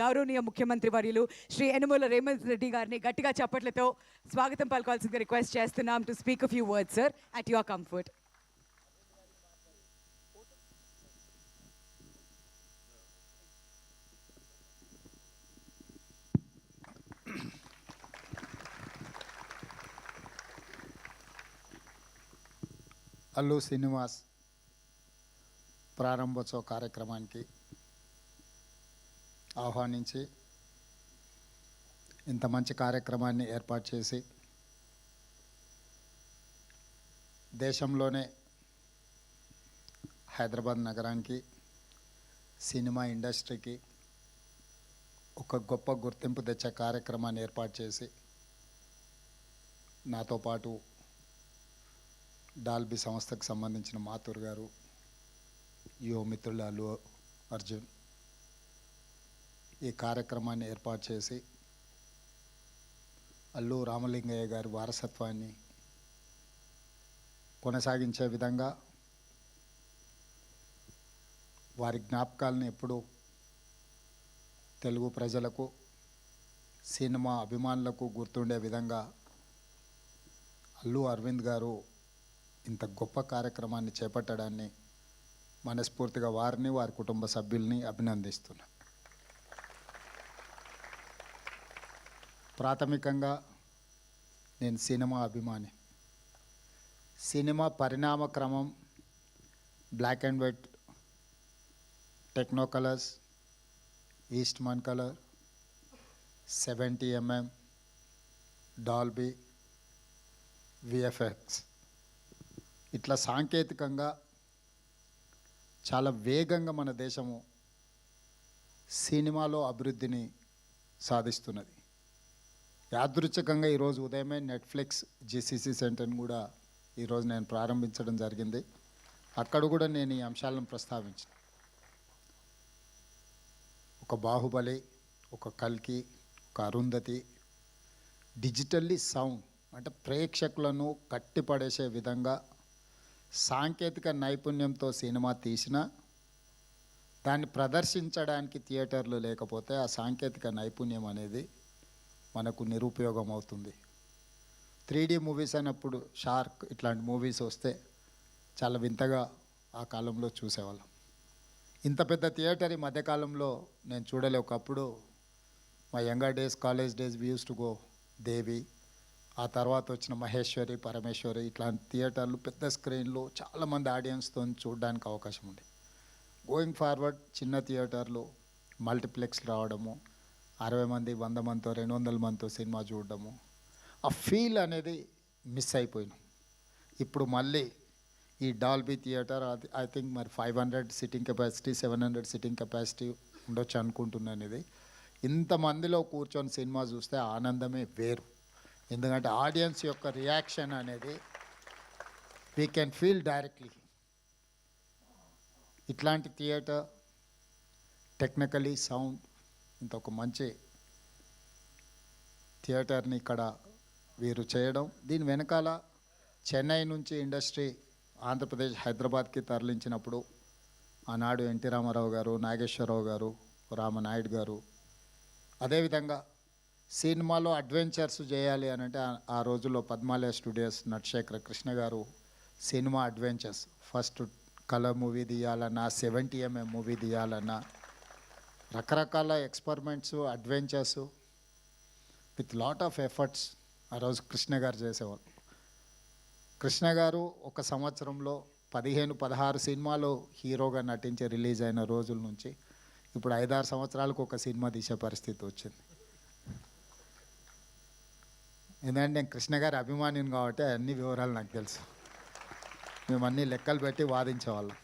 గౌరవనీయ ముఖ్యమంత్రి వర్యులు శ్రీ యనుమల రేవంత్ రెడ్డి గారిని గట్టిగా చప్పట్లతో స్వాగతం పలకాల్సిందిగా రిక్వెస్ట్ చేస్తున్నాం to speak a few words sir at your comfort. Allu Srinivas ప్రారంభోత్సవ కార్యక్రమానికి ఆహ్వానించి ఇంత మంచి కార్యక్రమాన్ని ఏర్పాటు చేసి దేశంలోనే హైదరాబాద్ నగరానికి సినిమా ఇండస్ట్రీకి ఒక గొప్ప గుర్తింపు తెచ్చే కార్యక్రమాన్ని ఏర్పాటు చేసి నాతో పాటు డాల్బీ సంస్థకు సంబంధించిన మాథూర్ గారు, యువ మిత్రులు అల్లు అర్జున్ ఈ కార్యక్రమాన్ని ఏర్పాటు చేసి అల్లు రామలింగయ్య గారి వారసత్వాన్ని కొనసాగించే విధంగా వారి జ్ఞాపకాలను ఎప్పుడూ తెలుగు ప్రజలకు, సినిమా అభిమానులకు గుర్తుండే విధంగా అల్లు అరవింద్ గారు ఇంత గొప్ప కార్యక్రమాన్ని చేపట్టడాన్ని మనస్ఫూర్తిగా వారిని, వారి కుటుంబ సభ్యుల్ని అభినందిస్తున్నాను. ప్రాథమికంగా నేను సినిమా అభిమాని. సినిమా పరిణామ క్రమం black and white, techno colours, Eastman colour, 70mm, Dolby, VFX ఇట్లా సాంకేతికంగా చాలా వేగంగా మన దేశము సినిమాలో అభివృద్ధిని సాధిస్తున్నది. యాదృచ్ఛికంగా ఈరోజు ఉదయమే నెట్ఫ్లిక్స్ జిసిసి సెంటర్ని కూడా ఈరోజు నేను ప్రారంభించడం జరిగింది. అక్కడ కూడా నేను ఈ అంశాలను ప్రస్తావించిన. ఒక బాహుబలి, ఒక కల్కి, ఒక అరుంధతి డిజిటల్లీ సౌండ్ అంటే ప్రేక్షకులను కట్టిపడేసే విధంగా సాంకేతిక నైపుణ్యంతో సినిమా తీసిన దాన్ని ప్రదర్శించడానికి థియేటర్లు లేకపోతే ఆ సాంకేతిక నైపుణ్యం అనేది మనకు నిరుపయోగం అవుతుంది. 3D మూవీస్ అయినప్పుడు షార్క్ ఇట్లాంటి మూవీస్ వస్తే చాలా వింతగా ఆ కాలంలో చూసేవాళ్ళం. ఇంత పెద్ద థియేటర్ ఈ మధ్యకాలంలో నేను చూడలే. ఒకప్పుడు మా younger days, college days we used to go Devi, ఆ తర్వాత వచ్చిన మహేశ్వరి, పరమేశ్వరి ఇట్లాంటి థియేటర్లు పెద్ద స్క్రీన్లు చాలామంది ఆడియన్స్తో చూడడానికి అవకాశం ఉంది. గోయింగ్ ఫార్వర్డ్ చిన్న థియేటర్లు, మల్టీప్లెక్స్ రావడము, 60 మంది, 100 మందితో, 200 మందితో సినిమా చూడడము, ఆ ఫీల్ అనేది మిస్ అయిపోయినాం. ఇప్పుడు మళ్ళీ ఈ డాల్బీ థియేటర్ ఐ థింక్ మరి 500 సిట్టింగ్ కెపాసిటీ, 700 సిట్టింగ్ కెపాసిటీ ఉండొచ్చు అనుకుంటున్నాను. ఇది ఇంతమందిలో కూర్చొని సినిమా చూస్తే ఆనందమే వేరు. ఎందుకంటే ఆడియన్స్ యొక్క రియాక్షన్ అనేది వీ కెన్ ఫీల్ డైరెక్ట్లీ. ఇట్లాంటి థియేటర్ టెక్నికలీ సౌండ్ ఇంత ఒక మంచి థియేటర్ని ఇక్కడ వీరు చేయడం, దీని వెనకాల చెన్నై నుంచి ఇండస్ట్రీ ఆంధ్రప్రదేశ్ హైదరాబాద్కి తరలించినప్పుడు ఆనాడు ఎన్టీ రామారావు గారు, నాగేశ్వరరావు గారు, రామనాయుడు గారు, అదేవిధంగా సినిమాలో అడ్వెంచర్స్ చేయాలి అని అంటే ఆ రోజుల్లో పద్మాలయ స్టూడియోస్ నటశేఖర కృష్ణ గారు సినిమా అడ్వెంచర్స్ ఫస్ట్ కలర్ మూవీ తీయాలన్నా, 70mm మూవీ తీయాలన్నా రకరకాల experiments, adventures with lot of efforts ఆ రోజు కృష్ణ గారు చేసేవాళ్ళు. కృష్ణ గారు ఒక సంవత్సరంలో 15-16 సినిమాలు హీరోగా నటించి రిలీజ్ అయిన రోజుల నుంచి ఇప్పుడు 5-6 సంవత్సరాలకు ఒక సినిమా తీసే పరిస్థితి వచ్చింది. ఎందుకంటే నేను కృష్ణ గారి అభిమానిని కాబట్టి అన్ని వివరాలు నాకు తెలుసు. మేము అన్ని లెక్కలు పెట్టి వాదించేవాళ్ళం.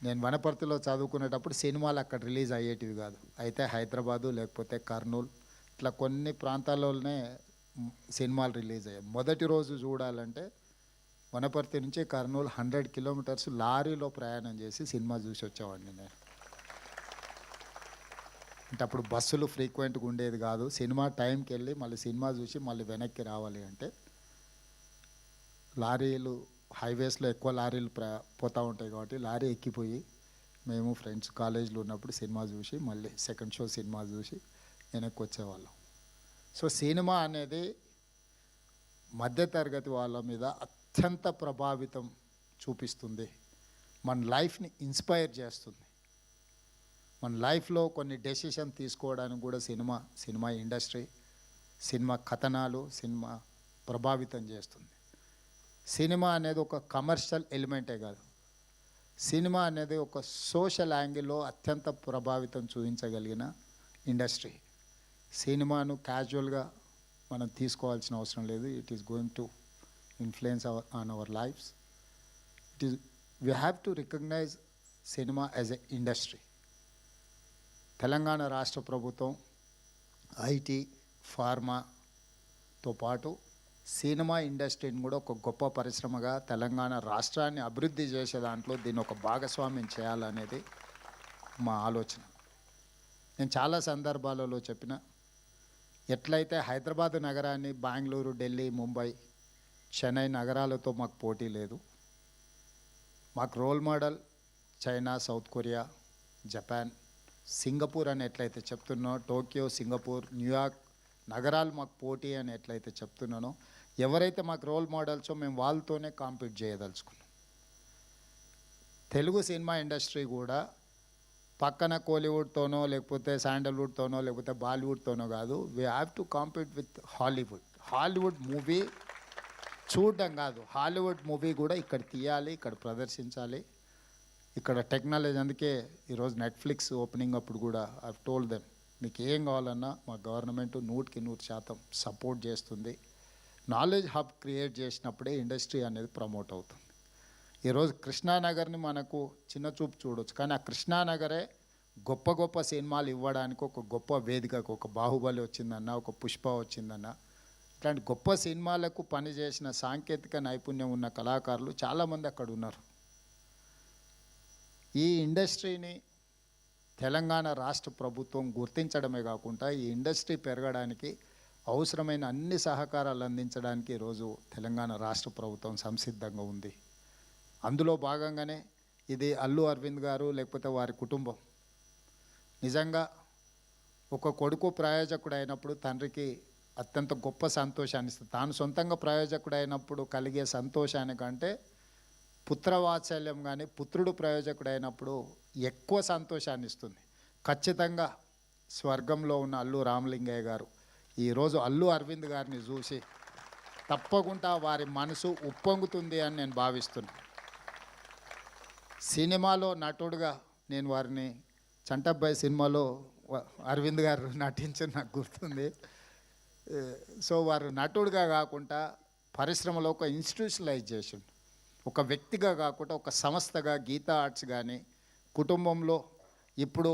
నేను వనపర్తిలో చదువుకునేటప్పుడు సినిమాలు అక్కడ రిలీజ్ అయ్యేటివి కాదు. అయితే హైదరాబాదు లేకపోతే కర్నూలు ఇట్లా కొన్ని ప్రాంతాల్లోనే సినిమాలు రిలీజ్ అయ్యాయి. మొదటి రోజు చూడాలంటే వనపర్తి నుంచి కర్నూలు 100 కిలోమీటర్స్ లారీలో ప్రయాణం చేసి సినిమా చూసి వచ్చేవాడిని నేను. అంటే అప్పుడు బస్సులు ఫ్రీక్వెంట్గా ఉండేది కాదు. సినిమా టైంకి వెళ్ళి మళ్ళీ సినిమా చూసి మళ్ళీ వెనక్కి రావాలి అంటే లారీలు, హైవేస్లో ఎక్కువ లారీలు పోతూ ఉంటాయి కాబట్టి లారీ ఎక్కిపోయి మేము ఫ్రెండ్స్ కాలేజీలో ఉన్నప్పుడు సినిమా చూసి మళ్ళీ సెకండ్ షో సినిమా చూసి వెనక్కి వచ్చేవాళ్ళం. సో సినిమా అనేది మధ్యతరగతి వాళ్ళ మీద అత్యంత ప్రభావితం చూపిస్తుంది, మన లైఫ్ని ఇన్స్పైర్ చేస్తుంది. మన లైఫ్లో కొన్ని డెసిషన్ తీసుకోవడానికి కూడా సినిమా ఇండస్ట్రీ, సినిమా కథనాలు, సినిమా ప్రభావితం చేస్తుంది. సినిమా అనేది ఒక కమర్షియల్ ఎలిమెంటే కాదు, సినిమా అనేది ఒక సోషల్ యాంగిల్లో అత్యంత ప్రభావితం చూపించగలిగిన ఇండస్ట్రీ. సినిమాను క్యాజువల్గా మనం తీసుకోవాల్సిన అవసరం లేదు. It is going to influence on our lives. It is we have to recognize cinema as a industry. Telangana రాష్ట్ర ప్రభుత్వం ఐటీ, ఫార్మాతో పాటు సినిమా ఇండస్ట్రీని కూడా ఒక గొప్ప పరిశ్రమగా తెలంగాణ రాష్ట్రాన్ని అభివృద్ధి చేసే దాంట్లో దీన్ని ఒక భాగస్వామ్యం చేయాలనేది మా ఆలోచన. నేను చాలా సందర్భాలలో చెప్పిన, ఎట్లయితే హైదరాబాద్ నగరాన్ని బెంగళూరు, ఢిల్లీ, ముంబై, చెన్నై నగరాలతో మాకు పోటీ లేదు. మాకు role model China, South Korea, Japan, Singapore అని ఎట్లయితే చెప్తున్నో, టోక్యో, సింగపూర్, న్యూయార్క్ నగరాలు మాకు పోటీ అని ఎట్లయితే చెప్తున్నానో, ఎవరైతే మాకు రోల్ మోడల్సో మేము వాళ్ళతోనే కాంపీట్ చేయదలుచుకున్నాం. తెలుగు సినిమా ఇండస్ట్రీ కూడా పక్కన కోలీవుడ్తోనో లేకపోతే శాండల్వుడ్తోనో లేకపోతే బాలీవుడ్తోనో కాదు, we have to compete with Hollywood. Hollywood movie చూడడం కాదు, హాలీవుడ్ మూవీ కూడా ఇక్కడ తీయాలి, ఇక్కడ ప్రదర్శించాలి. ఇక్కడ టెక్నాలజీ, అందుకే ఈరోజు నెట్ఫ్లిక్స్ ఓపెనింగ్ అప్పుడు కూడా ఐ టోల్డ్ దెమ్, మీకు ఏం కావాలన్నా మా గవర్నమెంట్ 100% సపోర్ట్ చేస్తుంది. నాలెడ్జ్ హబ్ క్రియేట్ చేసినప్పుడే ఇండస్ట్రీ అనేది ప్రమోట్ అవుతుంది. ఈరోజు కృష్ణానగర్ని మనకు చిన్న చూపు చూడవచ్చు, కానీ ఆ కృష్ణానగరే గొప్ప గొప్ప సినిమాలు ఇవ్వడానికి ఒక గొప్ప వేదికకు, ఒక బాహుబలి వచ్చిందన్న, ఒక పుష్ప వచ్చిందన్న, ఇట్లాంటి గొప్ప సినిమాలకు పనిచేసిన సాంకేతిక నైపుణ్యం ఉన్న కళాకారులు చాలామంది అక్కడ ఉన్నారు. ఈ ఇండస్ట్రీని తెలంగాణ రాష్ట్ర ప్రభుత్వం గుర్తించడమే కాకుండా ఈ ఇండస్ట్రీ పెరగడానికి అవసరమైన అన్ని సహకారాలు అందించడానికి ఈరోజు తెలంగాణ రాష్ట్ర ప్రభుత్వం సంసిద్ధంగా ఉంది. అందులో భాగంగానే ఇది అల్లు అరవింద్ గారు లేకపోతే వారి కుటుంబం నిజంగా ఒక కొడుకు ప్రయోజకుడు అయినప్పుడు తండ్రికి అత్యంత గొప్ప సంతోషాన్ని ఇస్తుంది. తాను సొంతంగా ప్రయోజకుడు అయినప్పుడు కలిగే సంతోషానికంటే పుత్రవాత్సల్యం కానీ పుత్రుడు ప్రయోజకుడు అయినప్పుడు ఎక్కువ సంతోషాన్ని ఇస్తుంది. ఖచ్చితంగా స్వర్గంలో ఉన్న అల్లు రామలింగయ్య గారు ఈరోజు అల్లు అరవింద్ గారిని చూసి తప్పకుండా వారి మనసు ఉప్పొంగుతుంది అని నేను భావిస్తున్నాను. సినిమాలో నటుడుగా నేను వారిని చంటబ్బాయి సినిమాలో అరవింద్ గారు నటించిన నాకు గుర్తుంది. సో వారు నటుడుగా కాకుండా పరిశ్రమలో ఒక ఇన్స్టిట్యూషనలైజ్ చేసిండు, ఒక వ్యక్తిగా కాకుండా ఒక సంస్థగా గీతా ఆర్ట్స్ కానీ కుటుంబంలో ఇప్పుడు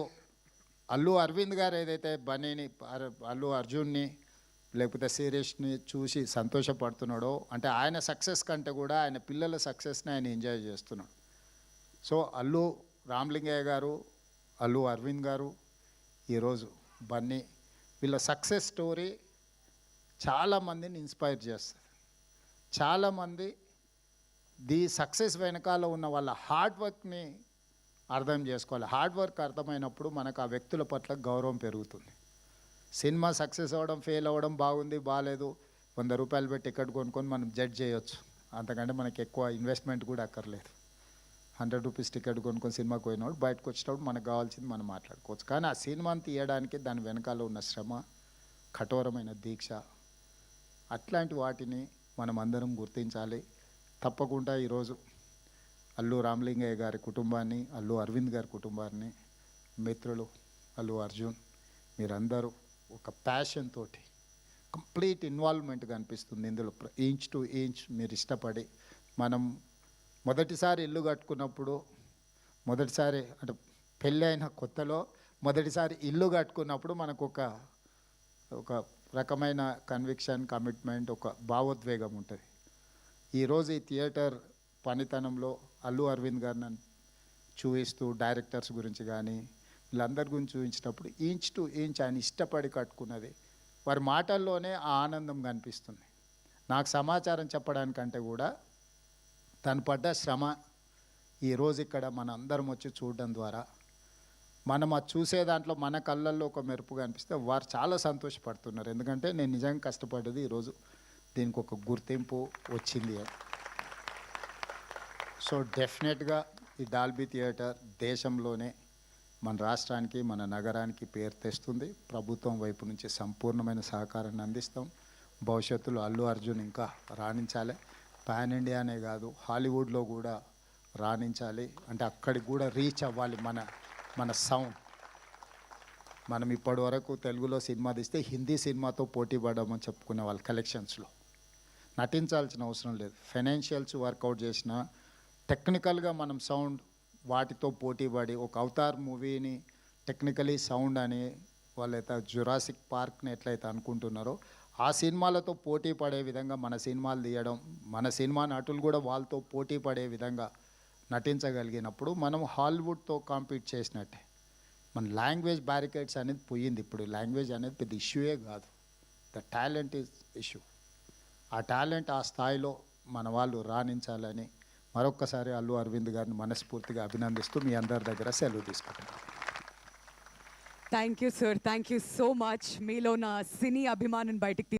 అల్లు అరవింద్ గారు ఏదైతే బన్నీని, అల్లు అర్జున్ని లేకపోతే శిరీష్ని చూసి సంతోషపడుతున్నాడో, అంటే ఆయన సక్సెస్ కంటే కూడా ఆయన పిల్లల సక్సెస్ని ఆయన ఎంజాయ్ చేస్తున్నాడు. సో అల్లు రామలింగయ్య గారు, అల్లు అరవింద్ గారు, ఈరోజు బన్నీ, వీళ్ళ సక్సెస్ స్టోరీ చాలామందిని ఇన్స్పైర్ చేస్తుంది. చాలామంది ది సక్సెస్ వెనకాల ఉన్న వాళ్ళ హార్డ్ వర్క్ని అర్థం చేసుకోవాలి. హార్డ్ వర్క్ అర్థమైనప్పుడు మనకు ఆ వ్యక్తుల పట్ల గౌరవం పెరుగుతుంది. సినిమా సక్సెస్ అవ్వడం, ఫెయిల్ అవ్వడం, బాగుంది బాగాలేదు, 100 రూపాయలు పెట్టి టికెట్ కొనుక్కొని మనం జడ్జ్ చేయొచ్చు. అంతకంటే మనకి ఎక్కువ ఇన్వెస్ట్మెంట్ కూడా అక్కర్లేదు. 100 రూపీస్ టికెట్ కొనుక్కొని సినిమాకి పోయినప్పుడు బయటకు వచ్చేటప్పుడు మనకు కావాల్సింది మనం మాట్లాడుకోవచ్చు. కానీ ఆ సినిమాని తీయడానికి దాని వెనకాల ఉన్న శ్రమ, కఠోరమైన దీక్ష, అట్లాంటి వాటిని మనం అందరం గుర్తించాలి. తప్పకుండా ఈరోజు అల్లు రామలింగయ్య గారి కుటుంబాన్ని, అల్లు అరవింద్ గారి కుటుంబాన్ని, మిత్రులు అల్లు అర్జున్, మీరందరూ ఒక ప్యాషన్ తోటి కంప్లీట్ ఇన్వాల్వ్మెంట్ కనిపిస్తుంది ఇందులో. ఇంచ్ టు ఇంచ్ మీరు ఇష్టపడి, మనం మొదటిసారి ఇల్లు కట్టుకున్నప్పుడు, మొదటిసారి అంటే పెళ్ళి అయిన కొత్తలో మొదటిసారి ఇల్లు కట్టుకున్నప్పుడు మనకు ఒక రకమైన కన్విక్షన్, కమిట్మెంట్, ఒక భావోద్వేగం ఉంటుంది. ఈరోజు ఈ థియేటర్ పనితనంలో అల్లు అరవింద్ గారిని చూపిస్తూ డైరెక్టర్స్ గురించి కానీ వీళ్ళందరి గురించి చూపించినప్పుడు ఇంచ్ టు ఇంచ్ ఆయన ఇష్టపడి కట్టుకున్నది వారి మాటల్లోనే ఆ ఆనందం కనిపిస్తుంది. నాకు సమాచారం చెప్పడానికంటే కూడా తను పడ్డ శ్రమ ఈరోజు ఇక్కడ మన అందరం వచ్చి చూడడం ద్వారా మనం అది చూసే దాంట్లో మన కళ్ళల్లో ఒక మెరుపుగా అనిపిస్తే వారు చాలా సంతోషపడుతున్నారు. ఎందుకంటే నేను నిజంగా కష్టపడ్డది ఈరోజు దీనికి ఒక గుర్తింపు వచ్చింది అని. సో డెఫినెట్గా ఈ డాల్బీ థియేటర్ దేశంలోనే మన రాష్ట్రానికి మన నగరానికి పేరు తెస్తుంది. ప్రభుత్వం వైపు నుంచి సంపూర్ణమైన సహకారాన్ని అందిస్తాం. భవిష్యత్తులో అల్లు అర్జున్ ఇంకా రాణించాలి. పాన్ ఇండియానే కాదు హాలీవుడ్లో కూడా రాణించాలి. అంటే అక్కడికి కూడా రీచ్ అవ్వాలి మన సౌండ్. మనం ఇప్పటి వరకు తెలుగులో సినిమా తీస్తే హిందీ సినిమాతో పోటీ పడమని చెప్పుకునే వాళ్ళ కలెక్షన్స్లో నటించాల్సిన అవసరం లేదు. ఫైనాన్షియల్స్ వర్కౌట్ చేసిన టెక్నికల్గా మనం సౌండ్ వాటితో పోటీ పడి ఒక అవతార్ మూవీని టెక్నికలీ సౌండ్ అని వాళ్ళైతే జురాసిక్ పార్క్ని ఎట్లయితే అనుకుంటున్నారో ఆ సినిమాలతో పోటీ పడే విధంగా మన సినిమాలు తీయడం, మన సినిమా నటులు కూడా వాళ్ళతో పోటీ పడే విధంగా నటించగలిగినప్పుడు మనం హాలీవుడ్తో కాంపీట్ చేసినట్టే. మన లాంగ్వేజ్ బ్యారికేడ్స్ అనేది పోయింది. ఇప్పుడు లాంగ్వేజ్ అనేది పెద్ద ఇష్యూయే కాదు. The talent is issue. ఆ టాలెంట్ ఆ స్థాయిలో మన వాళ్ళు రాణించాలని మరొక్కసారి అల్లు అరవింద్ గారిని మనస్ఫూర్తిగా అభినందిస్తూ మీ అందరి దగ్గర సెలవు తీసుకుంటున్నాను. Thank you sir, thank you so much. మీలో నా సినీ అభిమానం బయటికి